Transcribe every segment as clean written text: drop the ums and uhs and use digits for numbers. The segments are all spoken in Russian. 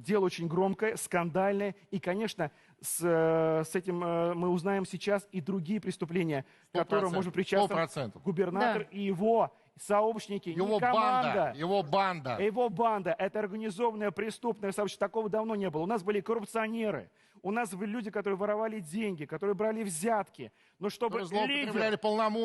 дело очень громкое, скандальное. И, конечно, с этим мы узнаем сейчас и другие преступления, к которым может причастен 100%. губернатор и его сообщники, Его не команда. банда. Его банда. Это организованное преступное сообщество. Такого давно не было. У нас были коррупционеры. У нас были люди, которые воровали деньги, которые брали взятки. Но чтобы лидер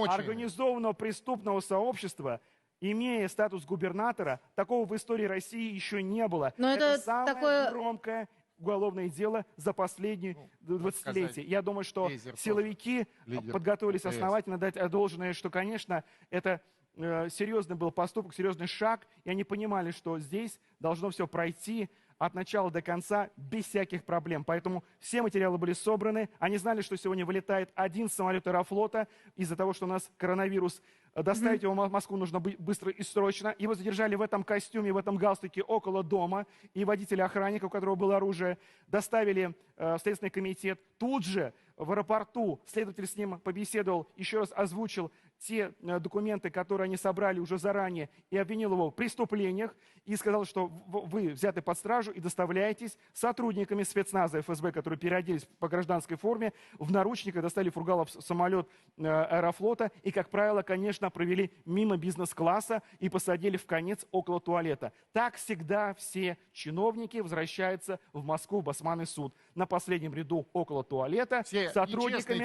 организованного преступного сообщества, имея статус губернатора, такого в истории России еще не было. Но это самое такое... громкое уголовное дело за последние 20-летия. Я думаю, что силовики подготовились основательно, дать должное, что, конечно, это серьезный был поступок, серьезный шаг, и они понимали, что здесь должно все пройти от начала до конца без всяких проблем. Поэтому все материалы были собраны. Они знали, что сегодня вылетает один самолет Аэрофлота из-за того, что у нас коронавирус. Доставить его в Москву нужно быстро и срочно. Его задержали в этом костюме, в этом галстуке около дома. И водителя-охранника, у которого было оружие, доставили в Следственный комитет. Тут же в аэропорту следователь с ним побеседовал, еще раз озвучил те документы, которые они собрали уже заранее, и обвинил его в преступлениях, и сказал, что вы взяты под стражу и доставляетесь сотрудниками спецназа ФСБ, которые переоделись по гражданской форме, в наручниках, доставили Фургалов самолет Аэрофлота, и, как правило, конечно, провели мимо бизнес-класса и посадили в конец около туалета. Так всегда все чиновники возвращаются в Москву, в Басманный суд. На последнем ряду около туалета, все сотрудниками,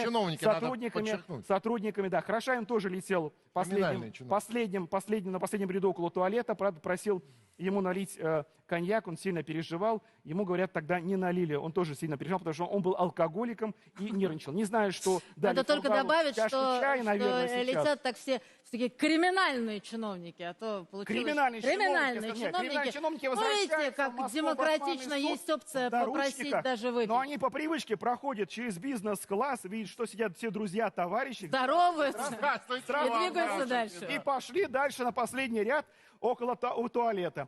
да, Хорошавин тоже летел на последнем ряду около туалета, правда, просил ему налить коньяк, он сильно переживал, ему, говорят, тогда не налили, он тоже сильно переживал, потому что он был алкоголиком и нервничал. Не знаю, что дали Надо только добавить, что наверное, летят так все такие криминальные чиновники, а то получилось... Криминальные чиновники Ну, видите, как демократично есть опция попросить даже выпить. Но они по привычке проходят через бизнес-класс, видят, что сидят все друзья, товарищи. Здороваются и двигаются дальше. И пошли дальше на последний ряд около туалета.